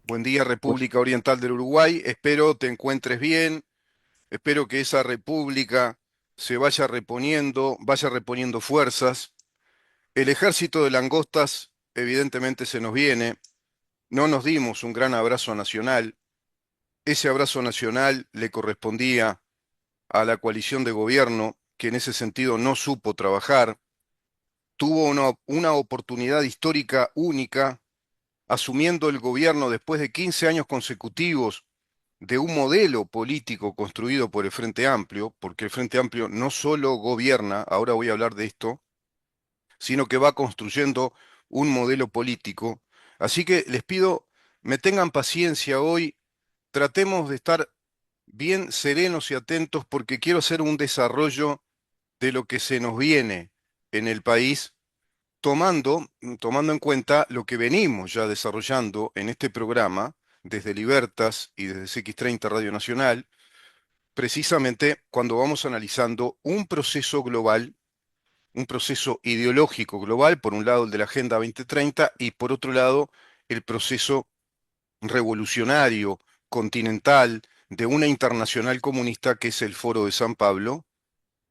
Buen día, Pues, República Oriental del Uruguay. Espero te encuentres bien. Espero que esa república se vaya reponiendo fuerzas. El ejército de langostas evidentemente se nos viene. No nos dimos un gran abrazo nacional. Ese abrazo nacional le correspondía a la coalición de gobierno, que en ese sentido no supo trabajar. Tuvo una oportunidad histórica única, asumiendo el gobierno después de 15 años consecutivos de un modelo político construido por el Frente Amplio, porque el Frente Amplio no solo gobierna, ahora voy a hablar de esto, sino que va construyendo un modelo político. Así que les pido, me tengan paciencia hoy, tratemos de estar bien serenos y atentos porque quiero hacer un desarrollo de lo que se nos viene en el país, tomando en cuenta lo que venimos ya desarrollando en este programa, desde Libertas y desde CX30 Radio Nacional, precisamente cuando vamos analizando un proceso global, un proceso ideológico global, por un lado el de la Agenda 2030 y por otro lado el proceso revolucionario, continental, de una internacional comunista que es el Foro de San Pablo,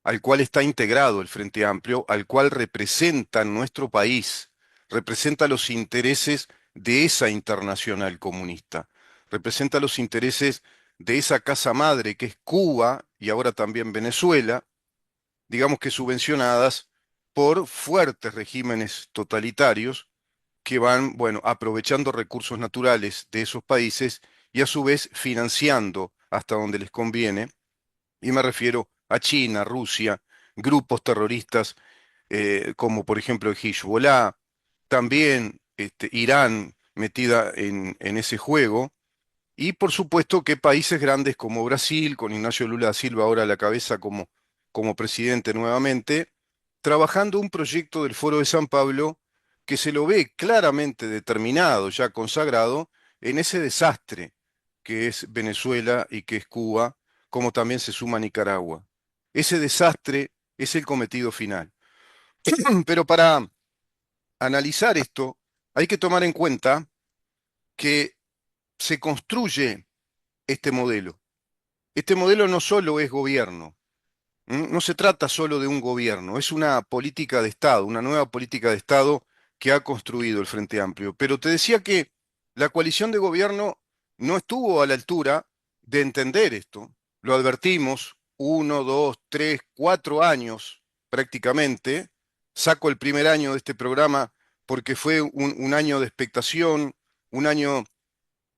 al cual está integrado el Frente Amplio, al cual representa nuestro país, representa los intereses de esa internacional comunista, representa los intereses de esa casa madre que es Cuba y ahora también Venezuela, digamos que subvencionadas por fuertes regímenes totalitarios que van, bueno, aprovechando recursos naturales de esos países y a su vez financiando hasta donde les conviene, y me refiero a China, Rusia, grupos terroristas como por ejemplo el Hezbollah, también Irán metida en ese juego, y por supuesto que países grandes como Brasil, con Ignacio Lula da Silva ahora a la cabeza como presidente nuevamente, trabajando un proyecto del Foro de San Pablo que se lo ve claramente determinado, ya consagrado, en ese desastre que es Venezuela y que es Cuba, como también se suma Nicaragua. Ese desastre es el cometido final. Pero para analizar esto, hay que tomar en cuenta que se construye este modelo. Este modelo no solo es gobierno, no se trata solo de un gobierno, es una política de Estado, una nueva política de Estado que ha construido el Frente Amplio. Pero te decía que la coalición de gobierno no estuvo a la altura de entender esto. Lo advertimos, 1, 2, 3, 4 años prácticamente. Saco el primer año de este programa porque fue un año de expectación, un año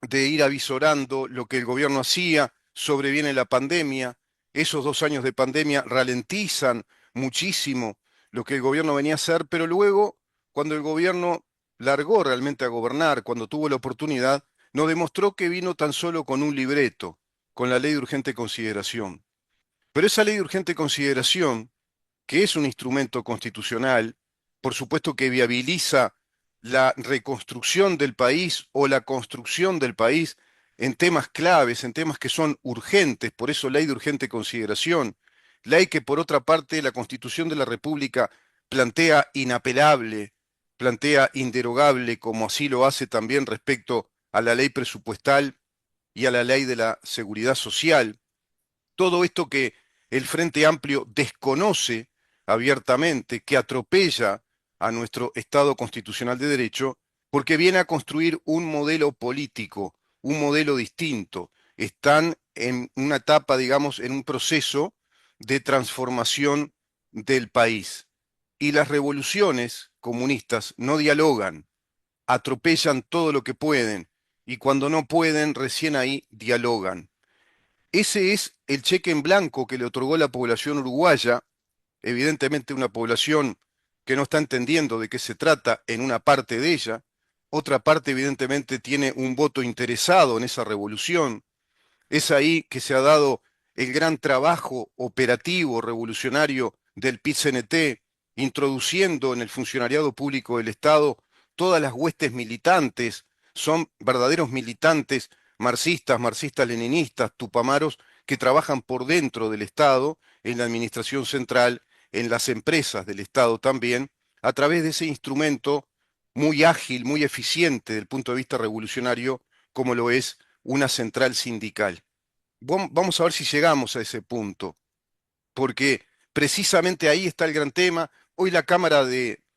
de ir avisorando lo que el gobierno hacía, sobreviene la pandemia, esos 2 años de pandemia ralentizan muchísimo lo que el gobierno venía a hacer, pero luego, cuando el gobierno largó realmente a gobernar, cuando tuvo la oportunidad, nos demostró que vino tan solo con un libreto, con la ley de urgente consideración. Pero esa ley de urgente consideración, que es un instrumento constitucional, por supuesto que viabiliza la reconstrucción del país o la construcción del país en temas claves, en temas que son urgentes, por eso ley de urgente consideración, ley que por otra parte la Constitución de la República plantea inapelable, plantea inderogable, como así lo hace también respecto a la ley presupuestal y a la ley de la seguridad social. Todo esto que el Frente Amplio desconoce abiertamente, que atropella a nuestro Estado constitucional de derecho, porque viene a construir un modelo político, un modelo distinto. Están en una etapa, digamos, en un proceso de transformación del país. Y las revoluciones comunistas no dialogan, atropellan todo lo que pueden, y cuando no pueden, recién ahí dialogan. Ese es el cheque en blanco que le otorgó la población uruguaya, evidentemente una población que no está entendiendo de qué se trata en una parte de ella, otra parte evidentemente tiene un voto interesado en esa revolución. Es ahí que se ha dado el gran trabajo operativo revolucionario del PIT-CNT, introduciendo en el funcionariado público del Estado todas las huestes militantes, son verdaderos militantes marxistas, marxistas-leninistas, tupamaros, que trabajan por dentro del Estado, en la administración central, en las empresas del Estado también, a través de ese instrumento muy ágil, muy eficiente desde el punto de vista revolucionario, como lo es una central sindical. Vamos a ver si llegamos a ese punto, porque precisamente ahí está el gran tema. Hoy la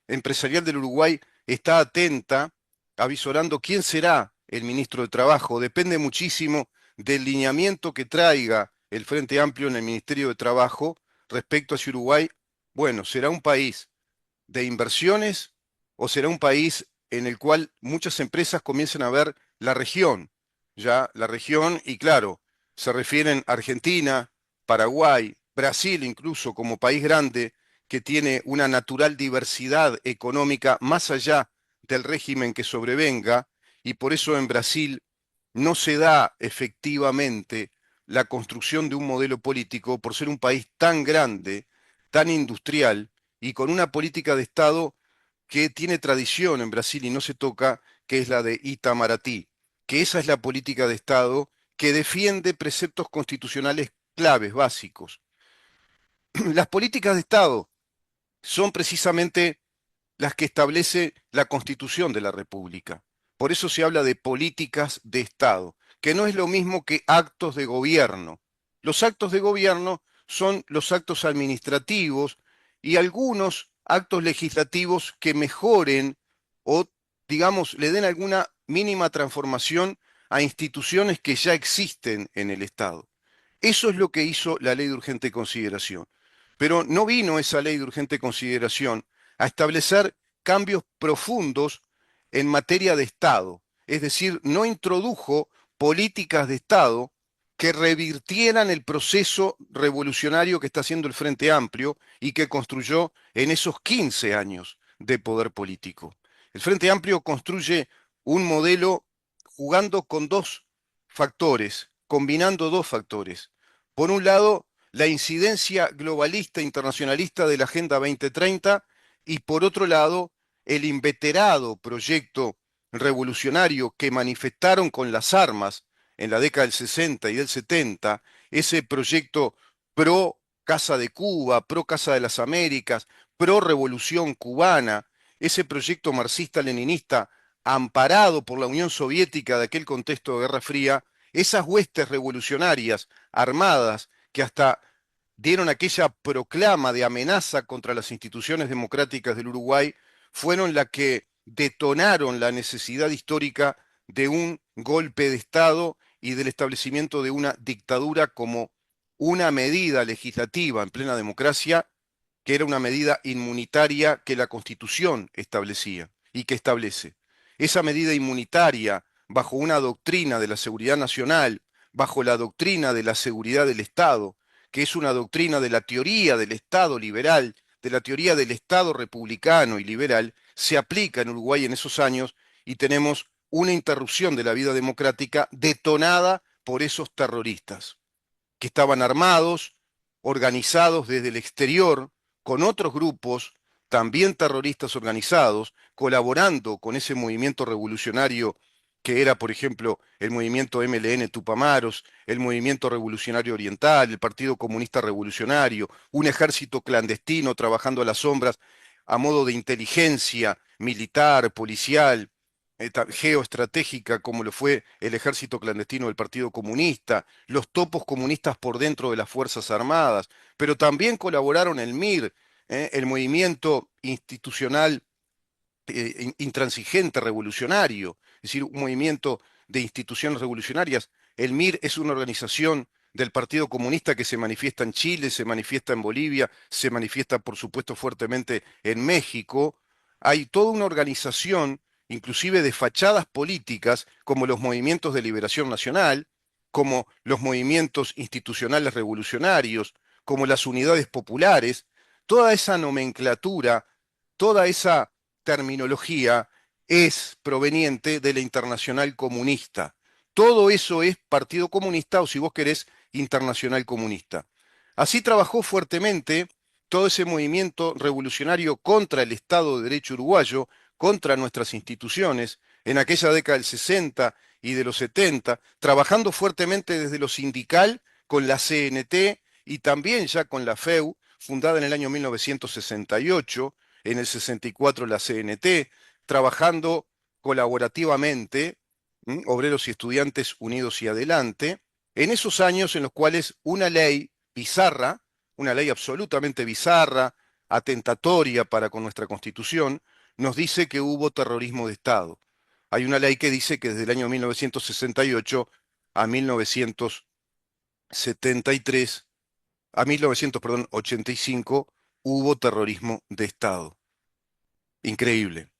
Empresarial del Uruguay está atenta, avisorando quién será el ministro de Trabajo. Depende muchísimo del lineamiento que traiga el Frente Amplio en el Ministerio de Trabajo respecto a si Uruguay, bueno, será un país de inversiones o será un país en el cual muchas empresas comiencen a ver la región, ya la región, y claro, se refieren a Argentina, Paraguay, Brasil incluso como país grande que tiene una natural diversidad económica más allá del régimen que sobrevenga, y por eso en Brasil no se da efectivamente la construcción de un modelo político por ser un país tan grande, tan industrial, y con una política de Estado que tiene tradición en Brasil y no se toca, que es la de Itamaraty, que esa es la política de Estado que defiende preceptos constitucionales claves, básicos. Las políticas de Estado son precisamente las que establece la Constitución de la República. Por eso se habla de políticas de Estado, que no es lo mismo que actos de gobierno. Los actos de gobierno son los actos administrativos y algunos actos legislativos que mejoren o, digamos, le den alguna mínima transformación a instituciones que ya existen en el Estado. Eso es lo que hizo la ley de urgente consideración. Pero no vino esa ley de urgente consideración a establecer cambios profundos en materia de Estado. Es decir, no introdujo políticas de Estado que revirtieran el proceso revolucionario que está haciendo el Frente Amplio y que construyó en esos 15 años de poder político. El Frente Amplio construye un modelo jugando con dos factores, combinando dos factores. Por un lado, la incidencia globalista internacionalista de la Agenda 2030 y por otro lado, el inveterado proyecto revolucionario que manifestaron con las armas en la década del 60 y del 70, ese proyecto pro Casa de Cuba, pro Casa de las Américas, pro Revolución Cubana, ese proyecto marxista-leninista amparado por la Unión Soviética de aquel contexto de Guerra Fría, esas huestes revolucionarias armadas que hasta dieron aquella proclama de amenaza contra las instituciones democráticas del Uruguay, fueron las que detonaron la necesidad histórica de un golpe de Estado y del establecimiento de una dictadura como una medida legislativa en plena democracia, que era una medida inmunitaria que la Constitución establecía y que establece. Esa medida inmunitaria, bajo una doctrina de la seguridad nacional, bajo la doctrina de la seguridad del Estado, que es una doctrina de la teoría del Estado liberal, de la teoría del Estado republicano y liberal, se aplica en Uruguay en esos años y tenemos una interrupción de la vida democrática detonada por esos terroristas, que estaban armados, organizados desde el exterior, con otros grupos también terroristas organizados, colaborando con ese movimiento revolucionario que era, por ejemplo, el movimiento MLN Tupamaros, el movimiento revolucionario oriental, el Partido Comunista Revolucionario, un ejército clandestino trabajando a las sombras a modo de inteligencia militar, policial, geoestratégica, como lo fue el ejército clandestino del Partido Comunista, los topos comunistas por dentro de las Fuerzas Armadas, pero también colaboraron el MIR, el movimiento institucional intransigente revolucionario, es decir, un movimiento de instituciones revolucionarias. El MIR es una organización del Partido Comunista que se manifiesta en Chile, se manifiesta en Bolivia, se manifiesta, por supuesto, fuertemente en México. Hay toda una organización, inclusive de fachadas políticas, como los movimientos de liberación nacional, como los movimientos institucionales revolucionarios, como las unidades populares, toda esa nomenclatura, toda esa terminología es proveniente de la Internacional Comunista. Todo eso es Partido Comunista o, si vos querés, Internacional Comunista. Así trabajó fuertemente todo ese movimiento revolucionario contra el Estado de Derecho uruguayo, contra nuestras instituciones, en aquella década del 60 y de los 70, trabajando fuertemente desde lo sindical con la CNT y también ya con la FEU, fundada en el año 1968, en el 64 la CNT, trabajando colaborativamente Obreros y Estudiantes Unidos y Adelante, en esos años en los cuales una ley bizarra, una ley absolutamente bizarra, atentatoria para con nuestra Constitución, nos dice que hubo terrorismo de Estado. Hay una ley que dice que desde el año 1968 a 1973, a 1985, hubo terrorismo de Estado. Increíble.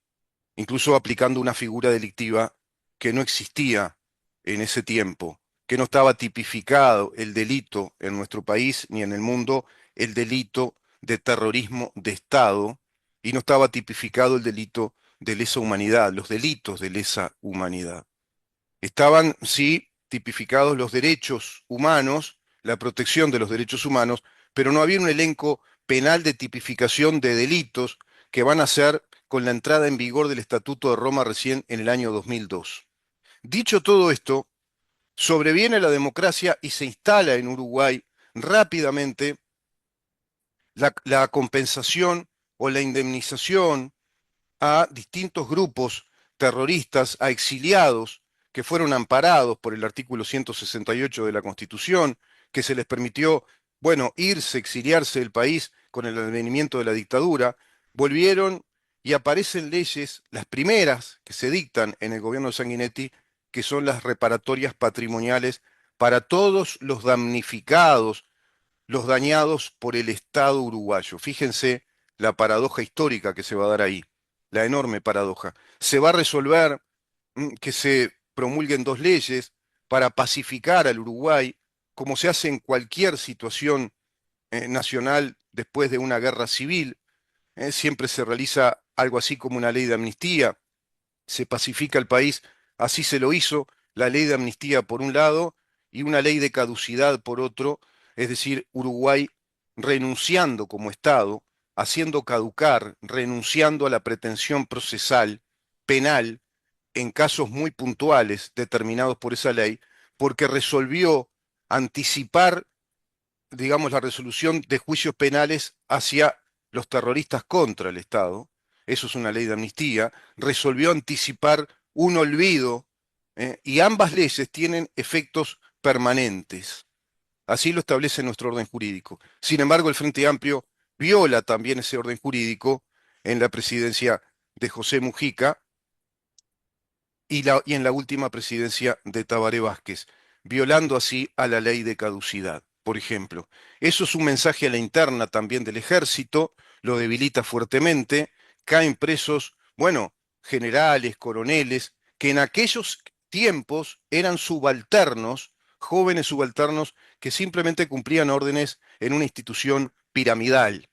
Incluso aplicando una figura delictiva que no existía en ese tiempo, que no estaba tipificado el delito en nuestro país ni en el mundo, el delito de terrorismo de Estado, y no estaba tipificado el delito de lesa humanidad, los delitos de lesa humanidad. Estaban, sí, tipificados los derechos humanos, la protección de los derechos humanos, pero no había un elenco penal de tipificación de delitos que van a ser con la entrada en vigor del Estatuto de Roma recién en el año 2002. Dicho todo esto, sobreviene la democracia y se instala en Uruguay rápidamente la compensación o la indemnización a distintos grupos terroristas, a exiliados que fueron amparados por el artículo 168 de la Constitución, que se les permitió, bueno, irse, exiliarse del país con el advenimiento de la dictadura, volvieron y aparecen leyes, las primeras que se dictan en el gobierno de Sanguinetti, que son las reparatorias patrimoniales para todos los damnificados, los dañados por el Estado uruguayo. Fíjense la paradoja histórica que se va a dar ahí, la enorme paradoja. Se va a resolver que se promulguen dos leyes para pacificar al Uruguay, como se hace en cualquier situación nacional después de una guerra civil. Siempre se realiza algo así como una ley de amnistía, se pacifica el país, así se lo hizo, la ley de amnistía por un lado y una ley de caducidad por otro, es decir, Uruguay renunciando como Estado, haciendo caducar, renunciando a la pretensión procesal, penal, en casos muy puntuales determinados por esa ley, porque resolvió anticipar, digamos, la resolución de juicios penales hacia los terroristas contra el Estado, eso es una ley de amnistía, resolvió anticipar un olvido, y ambas leyes tienen efectos permanentes. Así lo establece nuestro orden jurídico. Sin embargo, el Frente Amplio viola también ese orden jurídico en la presidencia de José Mujica y en la última presidencia de Tabaré Vázquez, violando así a la ley de caducidad, por ejemplo. Eso es un mensaje a la interna también del ejército, lo debilita fuertemente, caen presos, bueno, generales, coroneles, que en aquellos tiempos eran subalternos, jóvenes subalternos que simplemente cumplían órdenes en una institución piramidal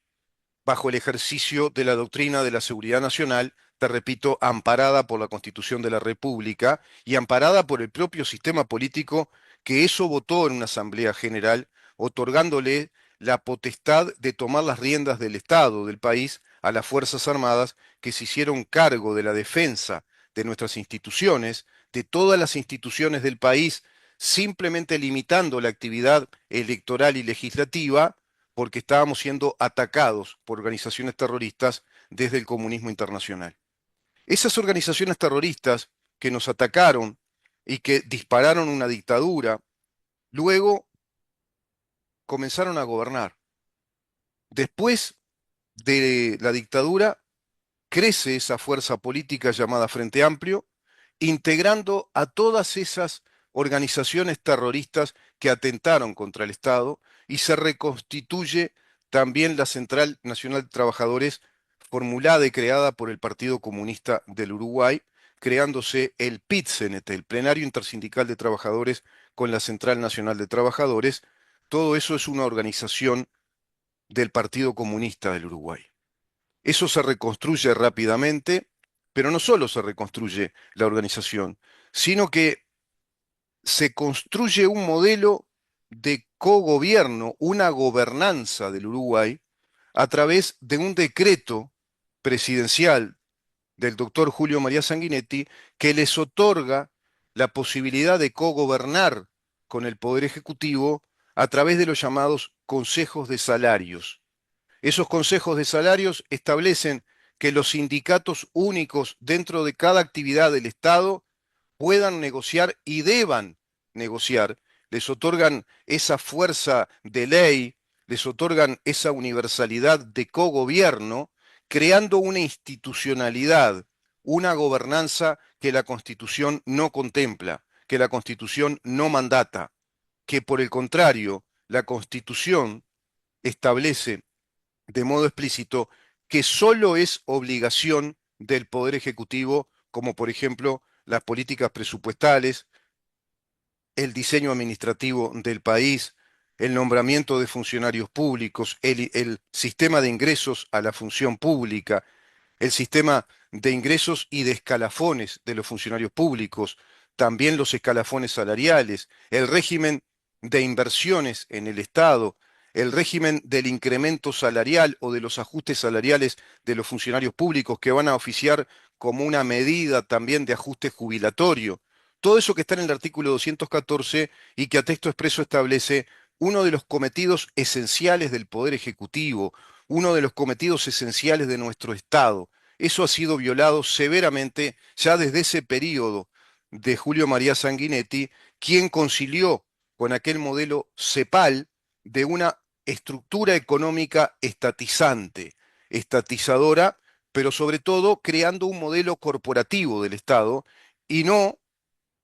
bajo el ejercicio de la doctrina de la seguridad nacional, te repito, amparada por la Constitución de la República y amparada por el propio sistema político que eso votó en una Asamblea General, otorgándole la potestad de tomar las riendas del Estado, del país, a las Fuerzas Armadas que se hicieron cargo de la defensa de nuestras instituciones, de todas las instituciones del país, simplemente limitando la actividad electoral y legislativa porque estábamos siendo atacados por organizaciones terroristas desde el comunismo internacional. Esas organizaciones terroristas que nos atacaron y que dispararon una dictadura, luego comenzaron a gobernar. Después de la dictadura, crece esa fuerza política llamada Frente Amplio, integrando a todas esas organizaciones terroristas que atentaron contra el Estado y se reconstituye también la Central Nacional de Trabajadores formulada y creada por el Partido Comunista del Uruguay, creándose el PIT-CNT, el Plenario Intersindical de Trabajadores con la Central Nacional de Trabajadores. Todo eso es una organización del Partido Comunista del Uruguay. Eso se reconstruye rápidamente, pero no solo se reconstruye la organización, sino que se construye un modelo de cogobierno, una gobernanza del Uruguay, a través de un decreto presidencial del doctor Julio María Sanguinetti que les otorga la posibilidad de cogobernar con el Poder Ejecutivo a través de los llamados consejos de salarios. Esos consejos de salarios establecen que los sindicatos únicos dentro de cada actividad del Estado puedan negociar y deban negociar, les otorgan esa fuerza de ley, les otorgan esa universalidad de cogobierno, creando una institucionalidad, una gobernanza que la Constitución no contempla, que la Constitución no mandata, que por el contrario, la Constitución establece de modo explícito que solo es obligación del Poder Ejecutivo, como por ejemplo las políticas presupuestales, el diseño administrativo del país, el nombramiento de funcionarios públicos, el sistema de ingresos a la función pública, el sistema de ingresos y de escalafones de los funcionarios públicos, también los escalafones salariales, el régimen de inversiones en el Estado, el régimen del incremento salarial o de los ajustes salariales de los funcionarios públicos que van a oficiar como una medida también de ajuste jubilatorio. Todo eso que está en el artículo 214 y que a texto expreso establece uno de los cometidos esenciales del Poder Ejecutivo, uno de los cometidos esenciales de nuestro Estado. Eso ha sido violado severamente ya desde ese periodo de Julio María Sanguinetti, quien concilió con aquel modelo CEPAL de una estructura económica estatizante, estatizadora, pero sobre todo creando un modelo corporativo del Estado y no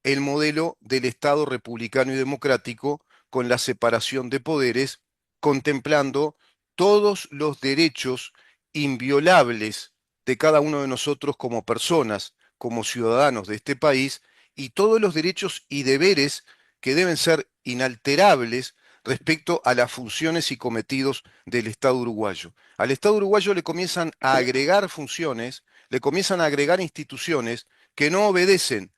el modelo del Estado republicano y democrático con la separación de poderes, contemplando todos los derechos inviolables de cada uno de nosotros como personas, como ciudadanos de este país, y todos los derechos y deberes que deben ser inalterables respecto a las funciones y cometidos del Estado uruguayo. Al Estado uruguayo le comienzan a agregar funciones, le comienzan a agregar instituciones que no obedecen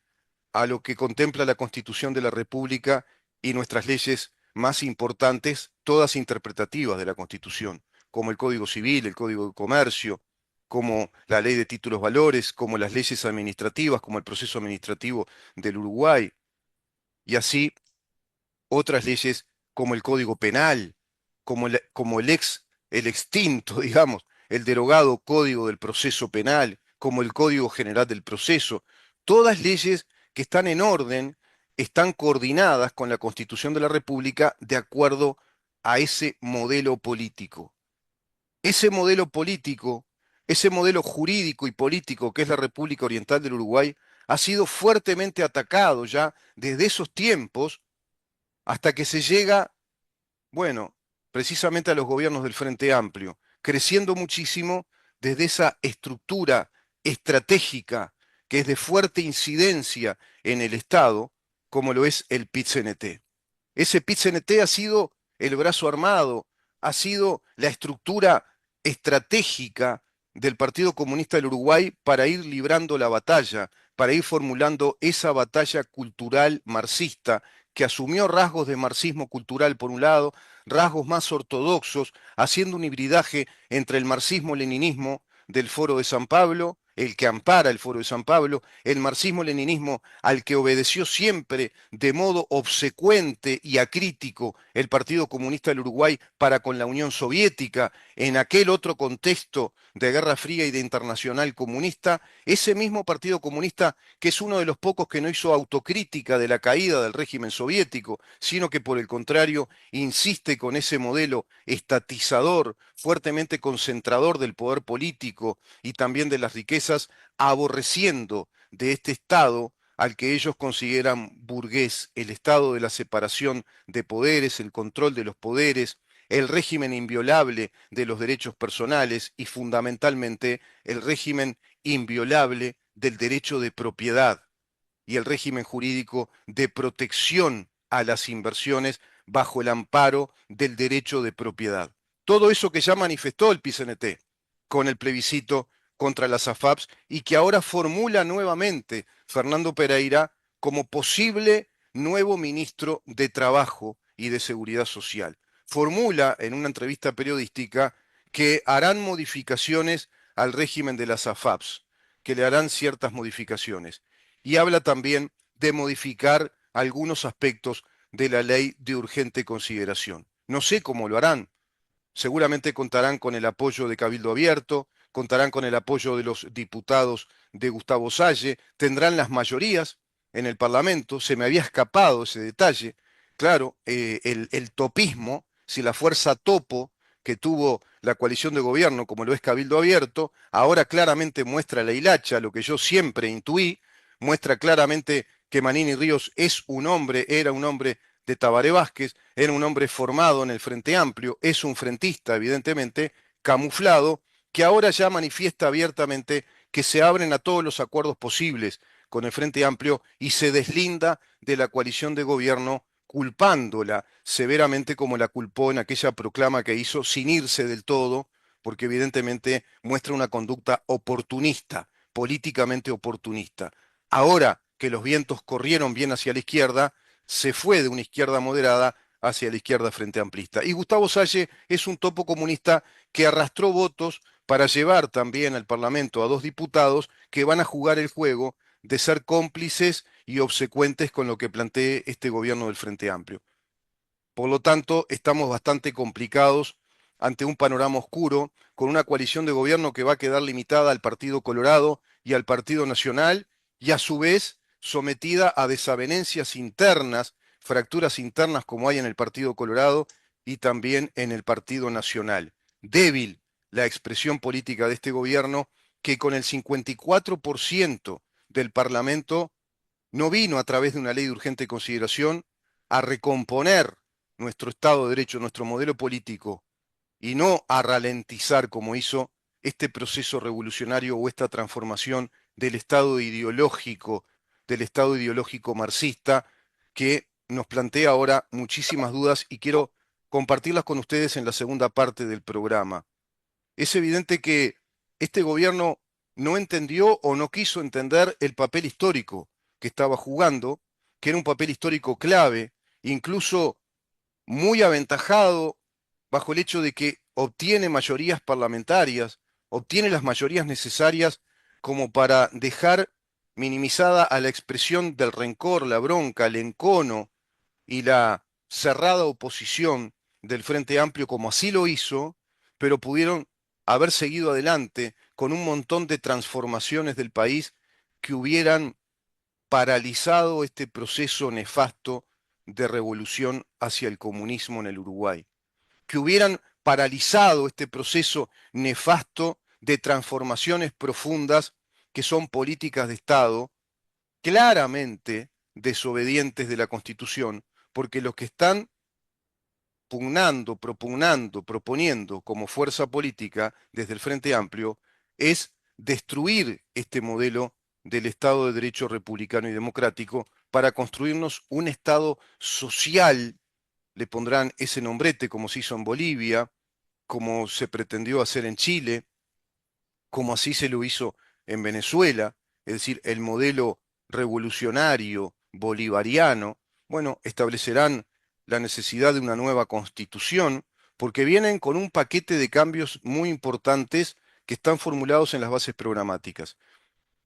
a lo que contempla la Constitución de la República y nuestras leyes más importantes, todas interpretativas de la Constitución, como el Código Civil, el Código de Comercio, como la Ley de Títulos Valores, como las leyes administrativas, como el proceso administrativo del Uruguay, y así otras leyes como el Código Penal, como el extinto, digamos, el derogado Código del Proceso Penal, como el Código General del Proceso, todas leyes que están en orden, están coordinadas con la Constitución de la República de acuerdo a ese modelo político. Ese modelo político, ese modelo jurídico y político que es la República Oriental del Uruguay, ha sido fuertemente atacado ya desde esos tiempos hasta que se llega, bueno, precisamente a los gobiernos del Frente Amplio, creciendo muchísimo desde esa estructura estratégica que es de fuerte incidencia en el Estado, como lo es el PIT-CNT. Ese PIT-CNT ha sido el brazo armado, ha sido la estructura estratégica del Partido Comunista del Uruguay para ir librando la batalla, para ir formulando esa batalla cultural marxista que asumió rasgos de marxismo cultural por un lado, rasgos más ortodoxos, haciendo un hibridaje entre el marxismo-leninismo del Foro de San Pablo, el que ampara el Foro de San Pablo, el marxismo-leninismo al que obedeció siempre de modo obsecuente y acrítico el Partido Comunista del Uruguay para con la Unión Soviética, en aquel otro contexto de Guerra Fría y de internacional comunista, ese mismo Partido Comunista que es uno de los pocos que no hizo autocrítica de la caída del régimen soviético, sino que por el contrario insiste con ese modelo estatizador, fuertemente concentrador del poder político y también de las riquezas, aborreciendo de este Estado al que ellos consideran burgués, el Estado de la separación de poderes, el control de los poderes, el régimen inviolable de los derechos personales y fundamentalmente el régimen inviolable del derecho de propiedad y el régimen jurídico de protección a las inversiones bajo el amparo del derecho de propiedad. Todo eso que ya manifestó el PCNT con el plebiscito contra las AFAPs y que ahora formula nuevamente Fernando Pereira como posible nuevo ministro de Trabajo y de Seguridad Social. Formula en una entrevista periodística que harán modificaciones al régimen de las AFAPs, que le harán ciertas modificaciones. Y habla también de modificar algunos aspectos de la ley de urgente consideración. No sé cómo lo harán. Seguramente contarán con el apoyo de Cabildo Abierto, contarán con el apoyo de los diputados de Gustavo Salle, tendrán las mayorías, en el Parlamento, se me había escapado ese detalle. Claro, el topismo, si la fuerza topo que tuvo la coalición de gobierno, como lo es Cabildo Abierto, ahora claramente muestra la hilacha, lo que yo siempre intuí, muestra claramente que Manini Ríos es un hombre, era un hombre de Tabaré Vázquez, era un hombre formado en el Frente Amplio, es un frentista, evidentemente, camuflado, que ahora ya manifiesta abiertamente que se abren a todos los acuerdos posibles con el Frente Amplio y se deslinda de la coalición de gobierno culpándola severamente como la culpó en aquella proclama que hizo sin irse del todo, porque evidentemente muestra una conducta oportunista, políticamente oportunista. Ahora que los vientos corrieron bien hacia la izquierda, se fue de una izquierda moderada hacia la izquierda frente amplista. Y Gustavo Salle es un topo comunista que arrastró votos para llevar también al Parlamento a dos diputados que van a jugar el juego de ser cómplices y obsecuentes con lo que plantee este gobierno del Frente Amplio. Por lo tanto, estamos bastante complicados ante un panorama oscuro, con una coalición de gobierno que va a quedar limitada al Partido Colorado y al Partido Nacional, y a su vez sometida a desavenencias internas, fracturas internas como hay en el Partido Colorado y también en el Partido Nacional. Débil la expresión política de este gobierno, que con el 54% del Parlamento no vino a través de una ley de urgente consideración a recomponer nuestro Estado de Derecho, nuestro modelo político, y no a ralentizar como hizo este proceso revolucionario o esta transformación del Estado ideológico marxista, que nos plantea ahora muchísimas dudas y quiero compartirlas con ustedes en la segunda parte del programa. Es evidente que este gobierno no entendió o no quiso entender el papel histórico que estaba jugando, que era un papel histórico clave, incluso muy aventajado bajo el hecho de que obtiene mayorías parlamentarias, obtiene las mayorías necesarias como para dejar minimizada a la expresión del rencor, la bronca, el encono y la cerrada oposición del Frente Amplio como así lo hizo, pero pudieron haber seguido adelante con un montón de transformaciones del país que hubieran paralizado este proceso nefasto de revolución hacia el comunismo en el Uruguay, que hubieran paralizado este proceso nefasto de transformaciones profundas que son políticas de Estado claramente desobedientes de la Constitución, porque los que están proponiendo como fuerza política desde el Frente Amplio es destruir este modelo del Estado de Derecho republicano y democrático para construirnos un Estado social, le pondrán ese nombrete como se hizo en Bolivia, como se pretendió hacer en Chile, como así se lo hizo en Venezuela, es decir, el modelo revolucionario bolivariano. Bueno, establecerán la necesidad de una nueva constitución, porque vienen con un paquete de cambios muy importantes que están formulados en las bases programáticas.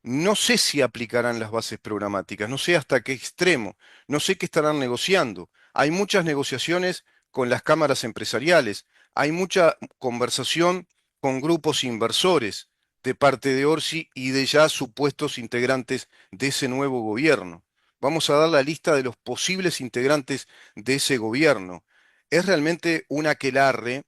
No sé si aplicarán las bases programáticas, no sé hasta qué extremo, no sé qué estarán negociando. Hay muchas negociaciones con las cámaras empresariales, hay mucha conversación con grupos inversores de parte de Orsi y de ya supuestos integrantes de ese nuevo gobierno. Vamos a dar la lista de los posibles integrantes de ese gobierno. Es realmente un aquelarre,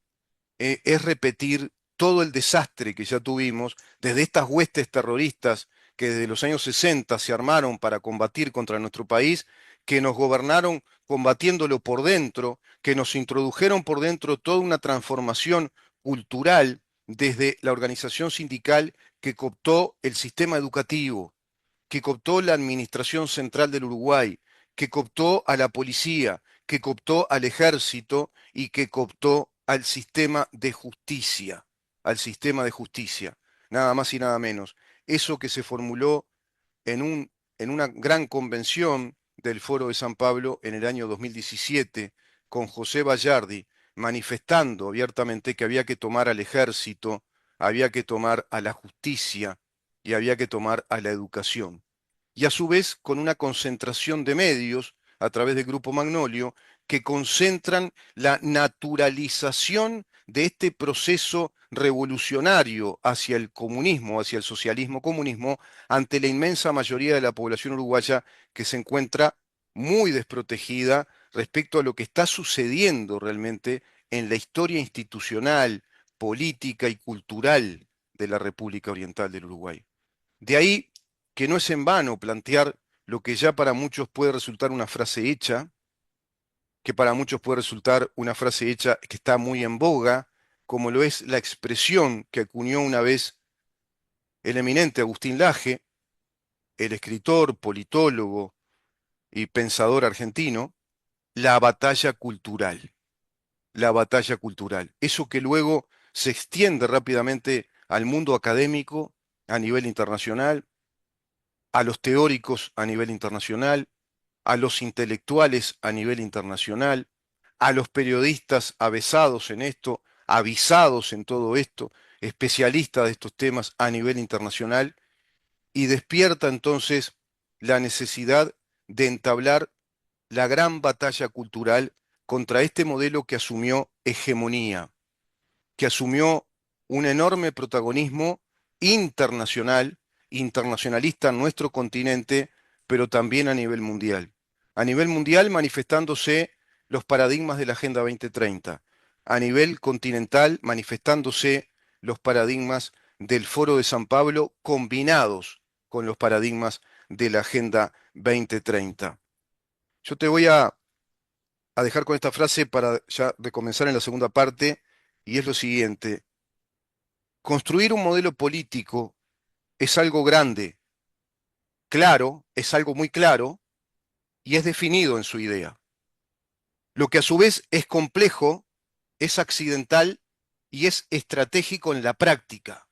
es repetir todo el desastre que ya tuvimos desde estas huestes terroristas que desde los años 60 se armaron para combatir contra nuestro país, que nos gobernaron combatiéndolo por dentro, que nos introdujeron por dentro toda una transformación cultural desde la organización sindical que cooptó el sistema educativo, que cooptó la Administración Central del Uruguay, que cooptó a la policía, que cooptó al ejército y que cooptó al sistema de justicia, nada más y nada menos. Eso que se formuló en una gran convención del Foro de San Pablo en el año 2017, con José Bayardi, manifestando abiertamente que había que tomar al ejército, había que tomar a la justicia y había que tomar a la educación. Y a su vez con una concentración de medios a través del Grupo Magnolio que concentran la naturalización de este proceso revolucionario hacia el comunismo, hacia el socialismo-comunismo, ante la inmensa mayoría de la población uruguaya que se encuentra muy desprotegida respecto a lo que está sucediendo realmente en la historia institucional, política y cultural de la República Oriental del Uruguay. De ahí que no es en vano plantear lo que ya para muchos puede resultar una frase hecha, que para muchos puede resultar una frase hecha que está muy en boga, como lo es la expresión que acuñó una vez el eminente Agustín Laje, el escritor, politólogo y pensador argentino, la batalla cultural. La batalla cultural. Eso que luego se extiende rápidamente al mundo académico a nivel internacional, a los teóricos a nivel internacional, a los intelectuales a nivel internacional, a los periodistas avesados en esto, avisados en todo esto, especialistas de estos temas a nivel internacional, y despierta entonces la necesidad de entablar la gran batalla cultural contra este modelo que asumió hegemonía, que asumió un enorme protagonismo internacional, internacionalista en nuestro continente, pero también a nivel mundial. A nivel mundial manifestándose los paradigmas de la Agenda 2030. A nivel continental manifestándose los paradigmas del Foro de San Pablo combinados con los paradigmas de la Agenda 2030. Yo te voy a dejar con esta frase para ya de comenzar en la segunda parte, y es lo siguiente. Construir un modelo político es algo grande, claro, es algo muy claro y es definido en su idea. Lo que a su vez es complejo, es accidental y es estratégico en la práctica.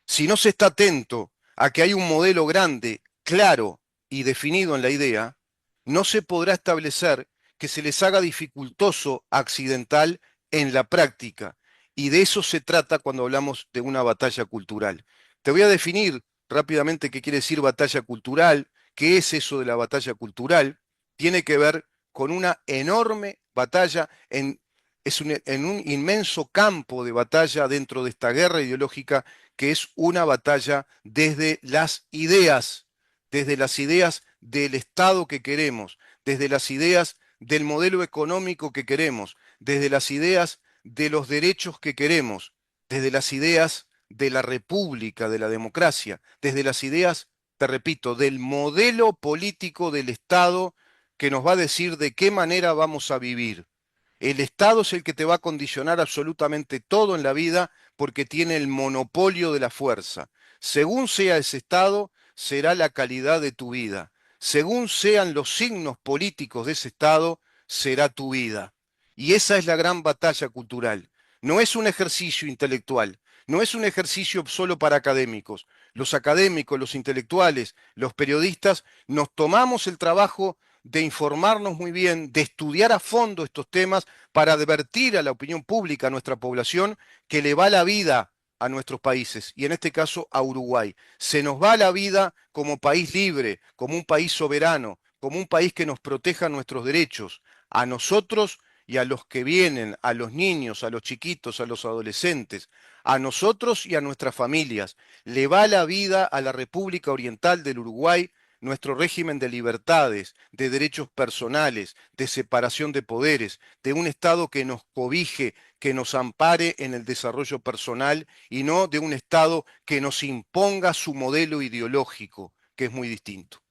Si no se está atento a que hay un modelo grande, claro y definido en la idea, no se podrá establecer que se les haga dificultoso, accidental en la práctica. Y de eso se trata cuando hablamos de una batalla cultural. Te voy a definir rápidamente qué quiere decir batalla cultural, qué es eso de la batalla cultural. Tiene que ver con una enorme batalla en un inmenso campo de batalla dentro de esta guerra ideológica que es una batalla desde las ideas del Estado que queremos, desde las ideas del modelo económico que queremos, desde las ideas de los derechos que queremos, desde las ideas de la república, de la democracia, desde las ideas, te repito, del modelo político del Estado que nos va a decir de qué manera vamos a vivir. El Estado es el que te va a condicionar absolutamente todo en la vida porque tiene el monopolio de la fuerza. Según sea ese Estado, será la calidad de tu vida. Según sean los signos políticos de ese Estado, será tu vida. Y esa es la gran batalla cultural. No es un ejercicio intelectual, no es un ejercicio solo para académicos. Los académicos, los intelectuales, los periodistas, nos tomamos el trabajo de informarnos muy bien, de estudiar a fondo estos temas para advertir a la opinión pública, a nuestra población, que le va la vida a nuestros países, y en este caso a Uruguay. Se nos va la vida como país libre, como un país soberano, como un país que nos proteja nuestros derechos, a nosotros y a los que vienen, a los niños, a los chiquitos, a los adolescentes, a nosotros y a nuestras familias. Le va la vida a la República Oriental del Uruguay nuestro régimen de libertades, de derechos personales, de separación de poderes, de un Estado que nos cobije, que nos ampare en el desarrollo personal y no de un Estado que nos imponga su modelo ideológico, que es muy distinto.